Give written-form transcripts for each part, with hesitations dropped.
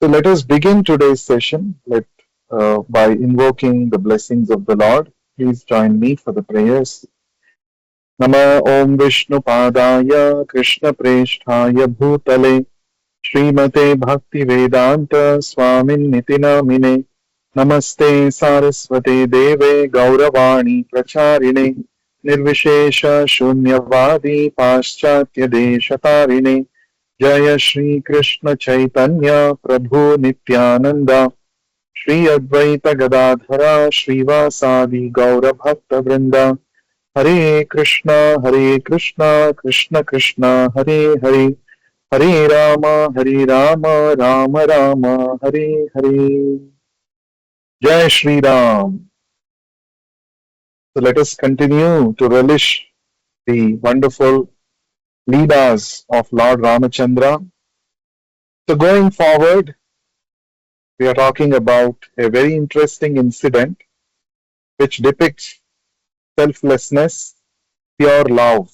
So let us begin today's session by invoking the blessings of the Lord. Please join me for the prayers. Nama Om Vishnu Padaya Krishna Presthaya Bhutale Srimate Bhakti Vedanta Swamin Nitinamine Namaste Saraswate Deve Gauravani Pracharine Nirvishesha Shunyavadi Paschatya Deshatarine Jaya Shri Krishna Chaitanya Prabhu Nityananda Shri Advaita Gadadhara Srivasadi Gaura Bhakta Vrinda Hare Krishna, Krishna Krishna, Hare Hare, Hare Rama, Rama Rama, Hare Hare. Jai Shri Ram. So let us continue to relish the wonderful leelas of Lord Ramachandra. So going forward, we are talking about a very interesting incident which depicts selflessness, pure love.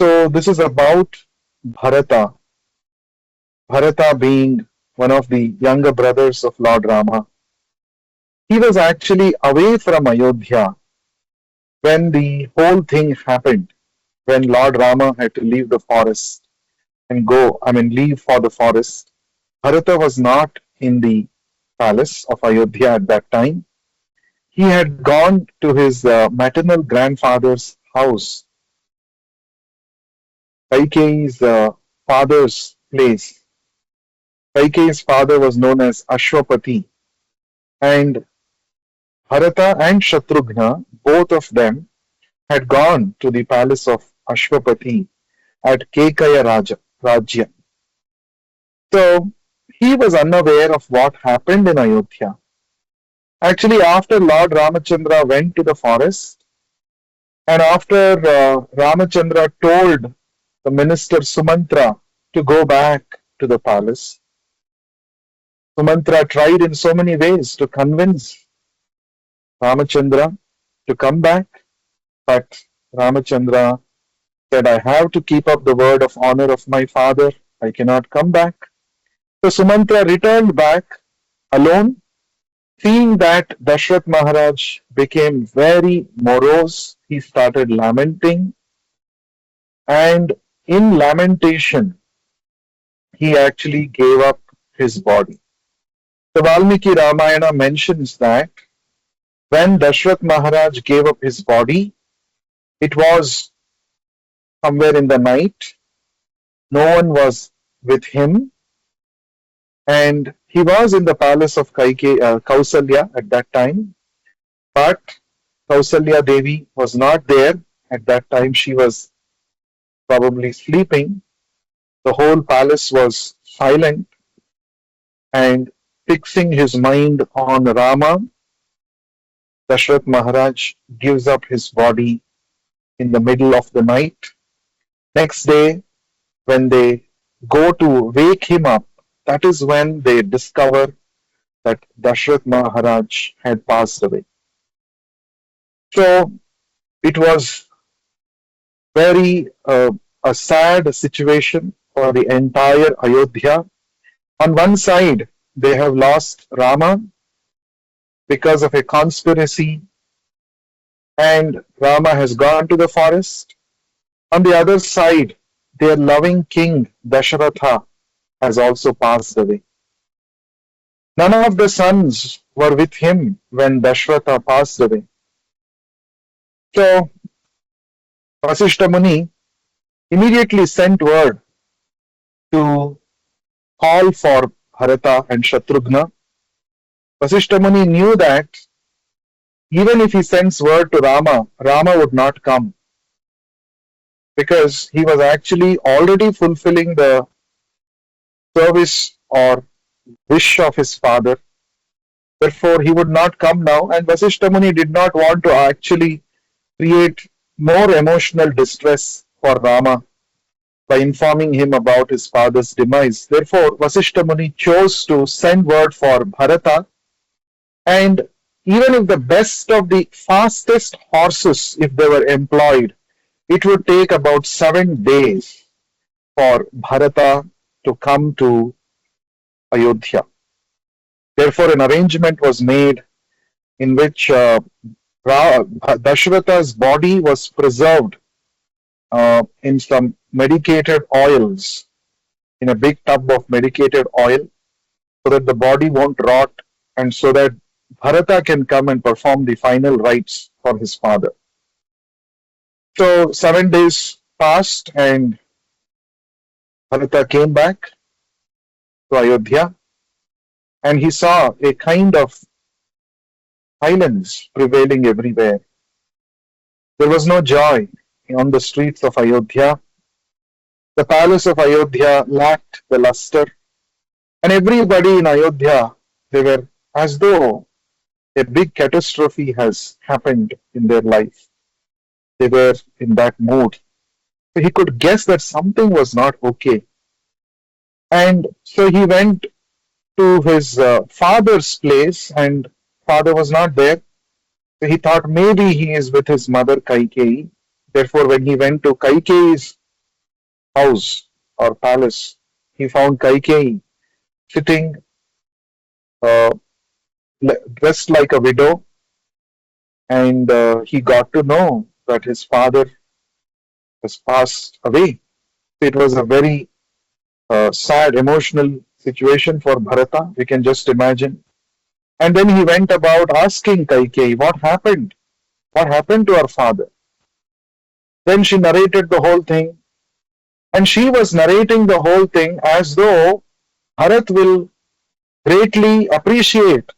So this is about Bharata. Bharata being one of the younger brothers of Lord Rama. He was actually away from Ayodhya when the whole thing happened, when Lord Rama had to leave the forest and leave for the forest. Bharata was not in the palace of Ayodhya at that time. He had gone to his maternal grandfather's house, Kaikeyi's father's place. Kaikeyi's father was known as Ashwapati, and Bharata and Shatrughna, both of them, had gone to the palace of Ashwapati at Kekaya Rajya. So he was unaware of what happened in Ayodhya. Actually, after Lord Ramachandra went to the forest, and after Ramachandra told the minister Sumantra to go back to the palace, Sumantra tried in so many ways to convince Ramachandra to come back, but Ramachandra said, I have to keep up the word of honor of my father. I cannot come back. So Sumantra returned back alone. Seeing that Dashrath Maharaj became very morose, he started lamenting, and in lamentation, he actually gave up his body. The Valmiki Ramayana mentions that when Dashrath Maharaj gave up his body, it was somewhere in the night. No one was with him, and he was in the palace of Kausalya at that time. But Kausalya Devi was not there at that time. She was probably sleeping. The whole palace was silent, and fixing his mind on Rama, Dashrath Maharaj gives up his body in the middle of the night. Next day, when they go to wake him up, that is when they discover that Dashrath Maharaj had passed away. So it was very a sad situation for the entire Ayodhya. On one side, they have lost Rama because of a conspiracy, and Rama has gone to the forest. On the other side, their loving king Dasharatha has also passed away. None of the sons were with him when Dasharatha passed away. So Vasishtha Muni immediately sent word to call for Bharata and Shatrughna. Vasishtha Muni knew that even if he sends word to Rama, Rama would not come, because he was actually already fulfilling the service or wish of his father. Therefore, he would not come now, and Vasishtha Muni did not want to actually create more emotional distress for Rama by informing him about his father's demise. Therefore, Vasishtha Muni chose to send word for Bharata, and even if the best of the fastest horses, if they were employed, it would take about 7 days for Bharata to come to Ayodhya. Therefore, an arrangement was made in which Dashratha's body was preserved in some medicated oils, in a big tub of medicated oil, so that the body won't rot and so that Bharata can come and perform the final rites for his father. So 7 days passed and Bharata came back to Ayodhya and he saw a kind of silence prevailing everywhere. There was no joy on the streets of Ayodhya. The palace of Ayodhya lacked the luster, and everybody in Ayodhya, they were as though a big catastrophe has happened in their life. They were in that mood. So he could guess that something was not okay. And so he went to his father's place, and father was not there. So he thought maybe he is with his mother Kaikeyi. Therefore, when he went to Kaikeyi's house or palace, he found Kaikeyi sitting uh, dressed like a widow, and he got to know that his father has passed away. It was a very sad, emotional situation for Bharata. We can just imagine. And then he went about asking Kaikeyi, what happened? What happened to our father? Then she narrated the whole thing. And she was narrating the whole thing as though Bharat will greatly appreciate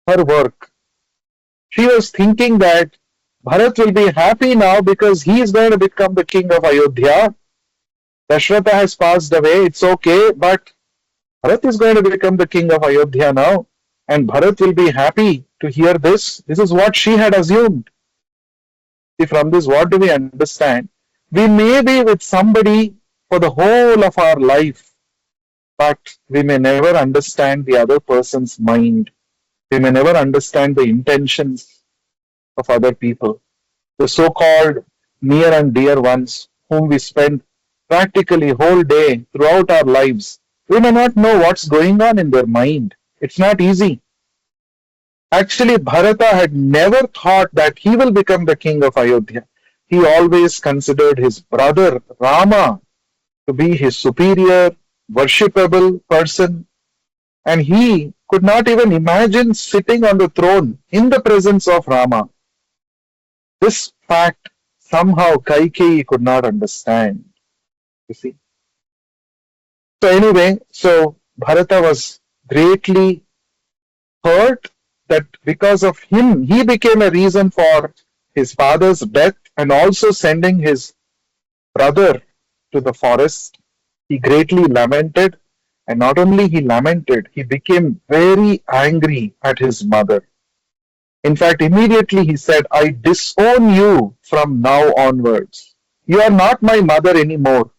her work. She was thinking that Bharat will be happy now because he is going to become the king of Ayodhya. Dashratha has passed away, it's okay, but Bharat is going to become the king of Ayodhya now, and Bharat will be happy to hear this. This is what she had assumed. See, from this, what do we understand? We may be with somebody for the whole of our life, but we may never understand the other person's mind. We may never understand the intentions of other people. The so-called near and dear ones whom we spend practically whole day throughout our lives, we may not know what's going on in their mind. It's not easy. Actually, Bharata had never thought that he will become the king of Ayodhya. He always considered his brother Rama to be his superior, worshipable person, and he could not even imagine sitting on the throne in the presence of Rama. This fact somehow Kaikeyi could not understand. You see. So anyway, so Bharata was greatly hurt that because of him, he became a reason for his father's death and also sending his brother to the forest. He greatly lamented, and not only he lamented, he became very angry at his mother. In fact, immediately he said, I disown you from now onwards. You are not my mother anymore.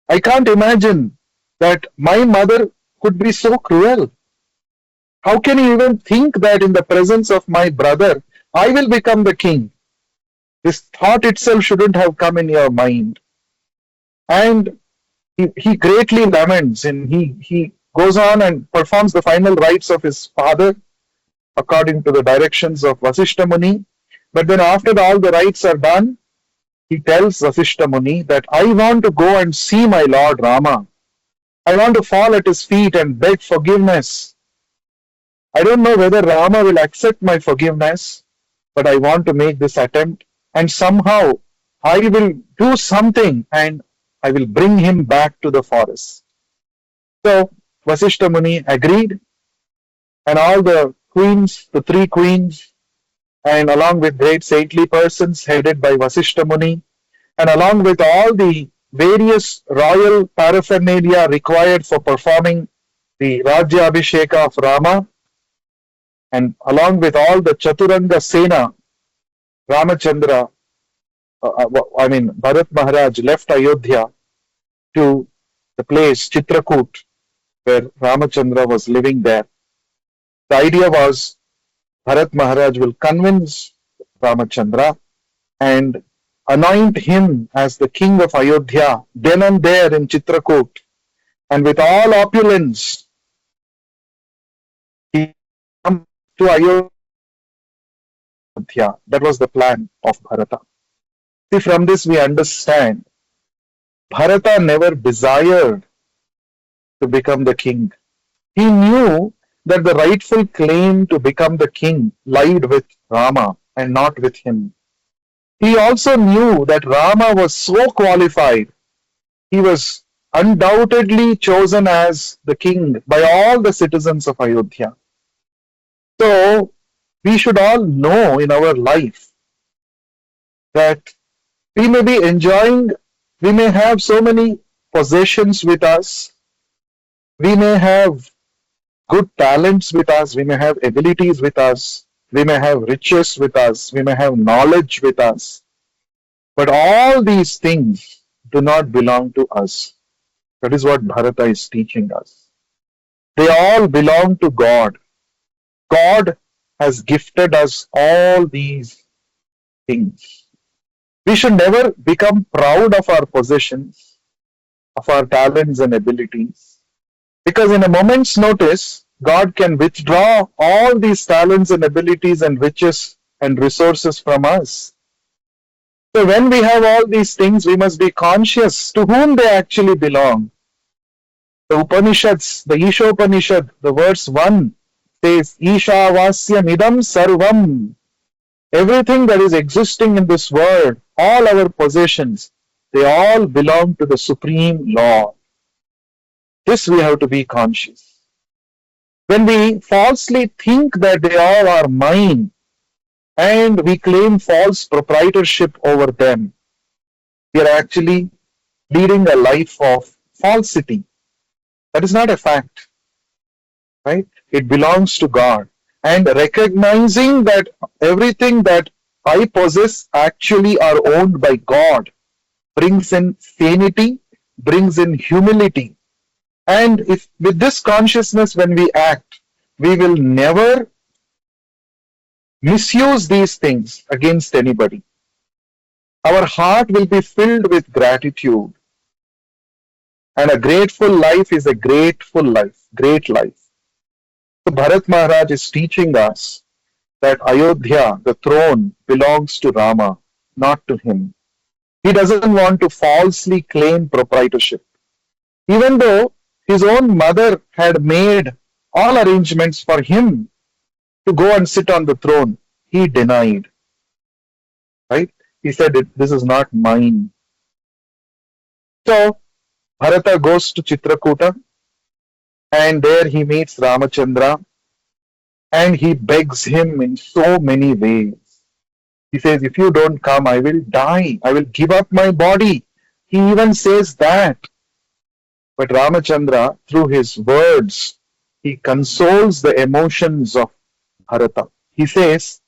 I can't imagine that my mother could be so cruel. How can you even think that in the presence of my brother, I will become the king? This thought itself shouldn't have come in your mind. And he greatly laments and he goes on and performs the final rites of his father according to the directions of Vasishta Muni. But then after all the rites are done, he tells Vasishta Muni that I want to go and see my Lord Rama. I want to fall at his feet and beg forgiveness. I don't know whether Rama will accept my forgiveness, but I want to make this attempt and somehow I will do something and I will bring him back to the forest. So Vasishta Muni agreed, and all the queens, the three queens, and along with great saintly persons headed by Vasishta Muni, and along with all the various royal paraphernalia required for performing the Rajya Abhisheka of Rama, and along with all the Chaturanga Sena, Ramachandra, Bharat Maharaj left Ayodhya to the place Chitrakoot where Ramachandra was living there. The idea was Bharat Maharaj will convince Ramachandra and anoint him as the king of Ayodhya then and there in Chitrakoot, and with all opulence to Ayodhya. That was the plan of Bharata. See, from this we understand Bharata never desired to become the king. He knew that the rightful claim to become the king lied with Rama and not with him. He also knew that Rama was so qualified. He was undoubtedly chosen as the king by all the citizens of Ayodhya. So we should all know in our life that we may be enjoying, we may have so many possessions with us, we may have good talents with us, we may have abilities with us, we may have riches with us, we may have knowledge with us, but all these things do not belong to us. That is what Bharata is teaching us. They all belong to God. God has gifted us all these things. We should never become proud of our possessions, of our talents and abilities, because in a moment's notice, God can withdraw all these talents and abilities and riches and resources from us. So when we have all these things, we must be conscious to whom they actually belong. The Upanishads, the Ishopanishad, the verse 1 says, Ishavasya midam sarvam. Everything that is existing in this world, all our possessions, they all belong to the Supreme Lord. This we have to be conscious. When we falsely think that they all are mine and we claim false proprietorship over them, we are actually leading a life of falsity. That is not a fact, right? It belongs to God. And recognizing that everything that I possess actually are owned by God brings in sanity, brings in humility. And if with this consciousness when we act, we will never misuse these things against anybody. Our heart will be filled with gratitude. And a grateful life is a grateful life, great life. So Bharat Maharaj is teaching us that Ayodhya, the throne, belongs to Rama, not to him. He doesn't want to falsely claim proprietorship. Even though his own mother had made all arrangements for him to go and sit on the throne, he denied. Right? He said, this is not mine. So Bharata goes to Chitrakuta and there he meets Ramachandra and he begs him in so many ways. He says, if you don't come, I will die. I will give up my body. He even says that. But Ramachandra, through his words, he consoles the emotions of Bharata. He says,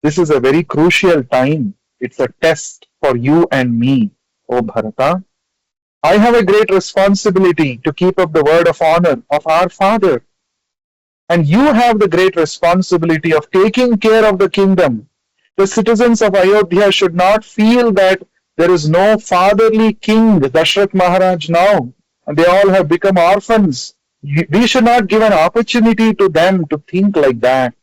this is a very crucial time. It's a test for you and me, O Bharata. I have a great responsibility to keep up the word of honor of our father. And you have the great responsibility of taking care of the kingdom. The citizens of Ayodhya should not feel that there is no fatherly king, Dashrath Maharaj now, and they all have become orphans. We should not give an opportunity to them to think like that.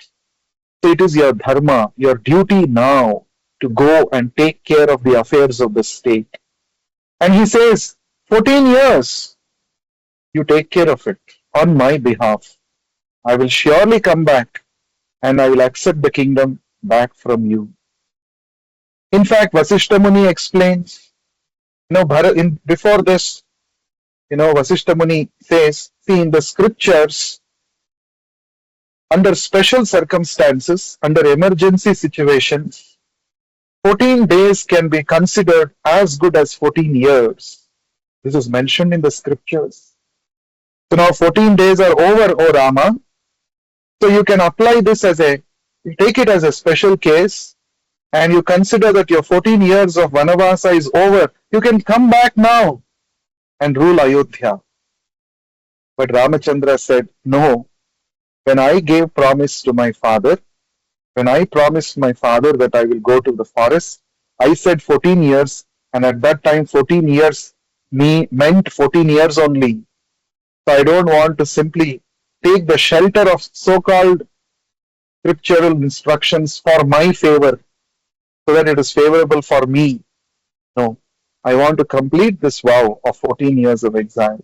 So it is your dharma, your duty now to go and take care of the affairs of the state. And he says, 14 years, you take care of it on my behalf. I will surely come back and I will accept the kingdom back from you. In fact, Vasishta Muni explains, before this, Vasishta Muni says, see, in the scriptures, under special circumstances, under emergency situations, 14 days can be considered as good as 14 years. This is mentioned in the scriptures. So now 14 days are over, O Rama. So you can apply this you take it as a special case and you consider that your 14 years of Vanavasa is over. You can come back now and rule Ayodhya. But Ramachandra said, no, when I gave promise to my father, when I promised my father that I will go to the forest, I said 14 years, and at that time 14 years meant 14 years only. So I don't want to simply take the shelter of so-called scriptural instructions for my favor so that it is favorable for me. No, I want to complete this vow of 14 years of exile.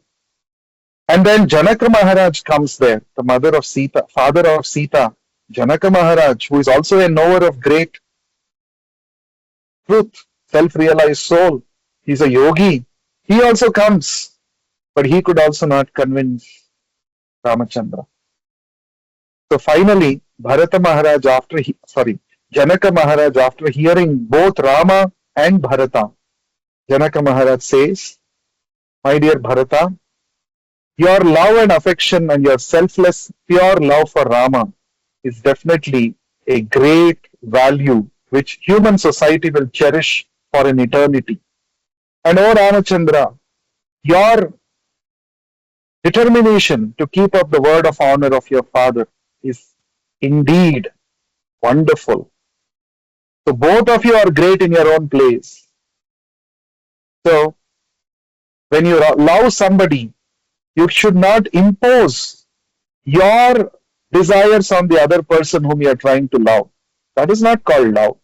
And then Janaka Maharaj comes there, the mother of Sita, father of Sita, Janaka Maharaj, who is also a knower of great truth, self realized soul. He's a yogi. He also comes, but he could also not convince Ramachandra. So finally, Janaka Maharaj, after hearing both Rama and Bharata, Janaka Maharaj says, my dear Bharata, your love and affection and your selfless, pure love for Rama is definitely a great value which human society will cherish for an eternity. And O Ramachandra, your determination to keep up the word of honor of your father is indeed wonderful. So both of you are great in your own place. So when you love somebody, you should not impose your desires on the other person whom you are trying to love. That is not called love.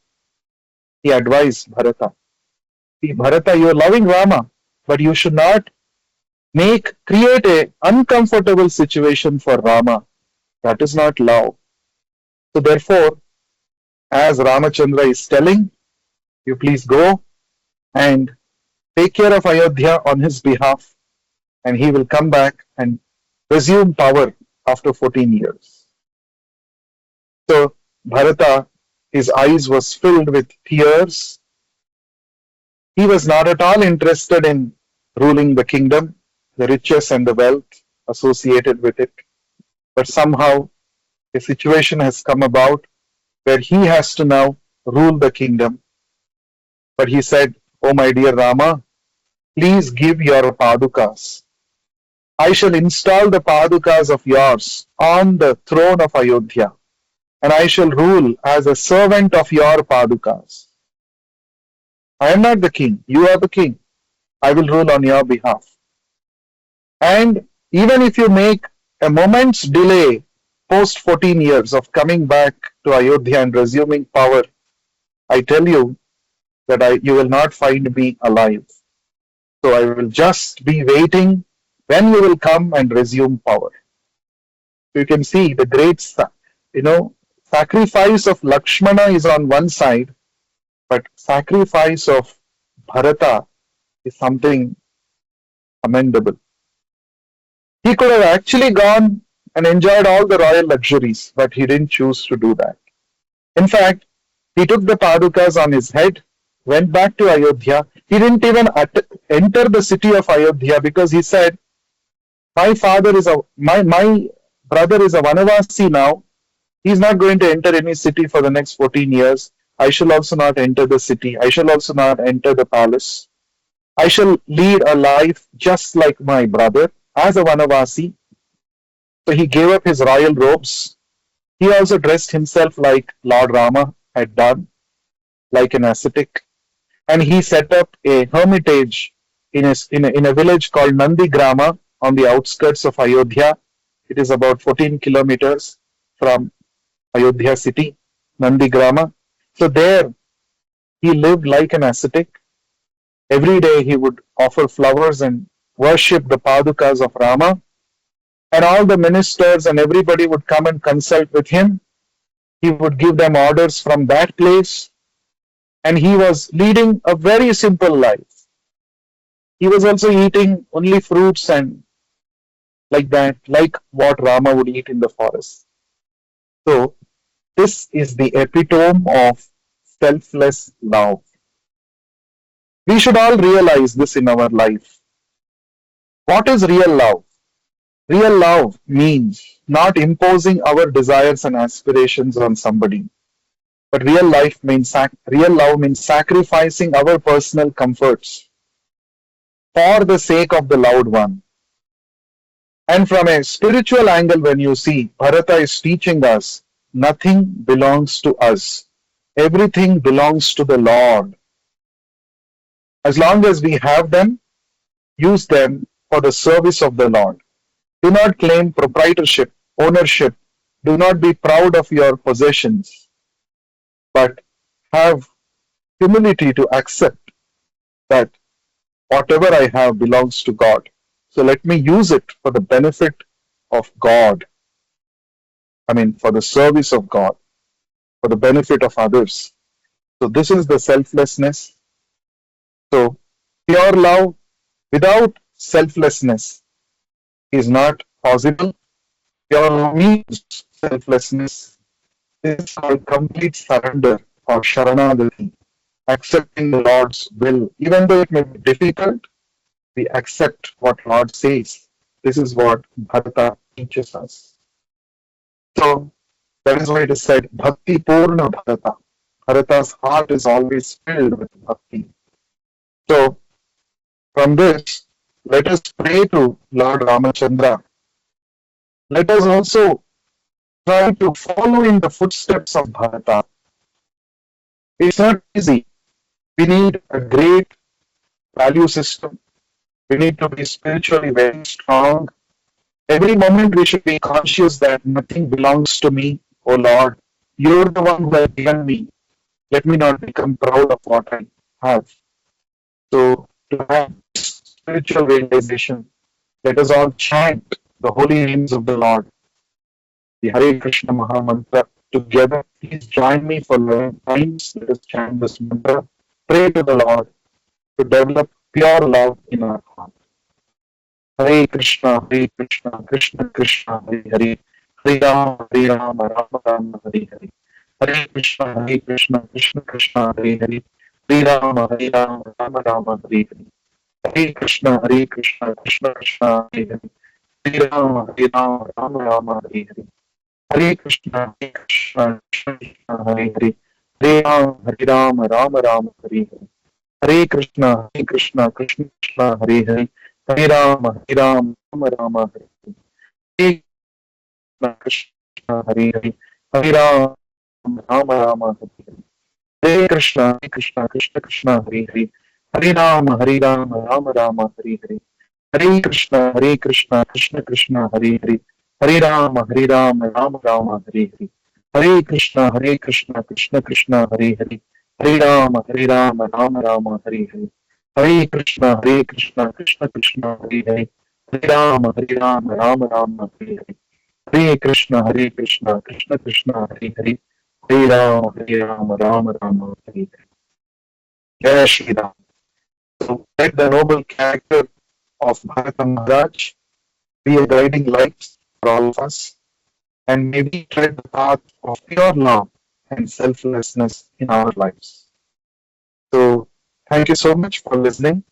He advised Bharata. See, Bharata, you are loving Rama, but you should not create a uncomfortable situation for Rama. That is not love. So therefore, as Ramachandra is telling, you please go and take care of Ayodhya on his behalf, and he will come back and resume power after 14 years. So Bharata, his eyes was filled with tears. He was not at all interested in ruling the kingdom, the riches and the wealth associated with it. But somehow a situation has come about where he has to now rule the kingdom. But he said, oh my dear Rama, please give your padukas. I shall install the padukas of yours on the throne of Ayodhya, and I shall rule as a servant of your padukas. I am not the king, you are the king. I will rule on your behalf. And even if you make a moment's delay post 14 years of coming back to Ayodhya and resuming power, I tell you that you will not find me alive. So I will just be waiting when you will come and resume power. So you can see the great, sacrifice of Lakshmana is on one side, but sacrifice of Bharata is something commendable. He could have actually gone and enjoyed all the royal luxuries, but he didn't choose to do that. In fact, he took the padukas on his head, went back to Ayodhya. He didn't even enter the city of Ayodhya because he said, my brother is a Vanavasi now. He's not going to enter any city for the next 14 years. I shall also not enter the city. I shall also not enter the palace. I shall lead a life just like my brother as a Vanavasi. So he gave up his royal robes. He also dressed himself like Lord Rama had done, like an ascetic. And he set up a hermitage in a village called Nandigrama on the outskirts of Ayodhya. It is about 14 kilometers from Ayodhya city, Nandigrama. So there he lived like an ascetic. Every day he would offer flowers and worship the padukas of Rama. And all the ministers and everybody would come and consult with him. He would give them orders from that place. And he was leading a very simple life. He was also eating only fruits and like that, like what Rama would eat in the forest. So this is the epitome of selfless love. We should all realize this in our life. What is real love? Real love means not imposing our desires and aspirations on somebody. But real love means sacrificing our personal comforts for the sake of the loved one. And from a spiritual angle, when you see, Bharata is teaching us, nothing belongs to us. Everything belongs to the Lord. As long as we have them, use them for the service of the Lord. Do not claim proprietorship, ownership, Do not be proud of your possessions, but have humility to accept that whatever I have belongs to God. So let me use it for the benefit of God. I mean, for the service of God, for the benefit of others. So this is the selflessness. So pure love without selflessness is not possible. Pure love means selflessness. This is called complete surrender or sharanagati, accepting the Lord's will. Even though it may be difficult, we accept what Lord says. This is what Bharata teaches us. So that is why it is said, Bhakti Purna Bharata. Bharata's heart is always filled with bhakti. So from this, let us pray to Lord Ramachandra. Let us also try to follow in the footsteps of Bharata. It's not easy. We need a great value system. We need to be spiritually very strong. Every moment we should be conscious that nothing belongs to me, O Lord. You're the one who has given me. Let me not become proud of what I have. So, to have spiritual realization, let us all chant the holy names of the Lord, the Hare Krishna Maha Mantra together. Please join me for 11 times. Let us chant this mantra. Pray to the Lord to develop pure love in our heart. Hare Krishna, Hare Krishna, Krishna Krishna, Hare Hare, Hare Rama, Rama Rama, Hare Hare. Hare Krishna, Hare Krishna, Krishna Krishna, Hare Hare, Hare Rama, Rama Rama, Hare Hare. Hare Krishna, Hare Krishna, Krishna Krishna, Hare Hare, Hare Rama, Rama Rama, Hare Hare. Hare Krishna, Hare Krishna, Krishna Krishna, Hare Hare, Hare Rama, Rama Rama, Hare Hare. Hare Krishna, Hare Krishna, Krishna Krishna, Hare Hare, Hare Rama, Rama Rama, Hare Hare. Hare Krishna, Krishna, Hare Hare, Hare Rama, Rama Rama, Hare Hare. Hare Krishna, Hare Krishna, Krishna Krishna, Hare Hare, Hare Rama, Rama Rama, Hare Hare. Hare Krishna, Hare Krishna, Krishna Krishna, Hare Hare, Hare Rama, Rama Rama, Hare Hare. Hare Krishna, Hare Krishna, Krishna Krishna, Hare Hare, Hare Rama, Rama Rama, Hare Hare. Hare Krishna, Hare Krishna, Krishna Krishna, Hare Hare, Hare Rama, Rama Rama, Hare Hare. Hare Krishna, Hare Krishna, Krishna Krishna, Hare Hare, Hare Rama, Rama Rama, Hare Hare. Jai Shri Ram. So let the noble character of Bharata Maharaj be a guiding light for all of us, and may we tread the path of pure love and selflessness in our lives. So thank you so much for listening.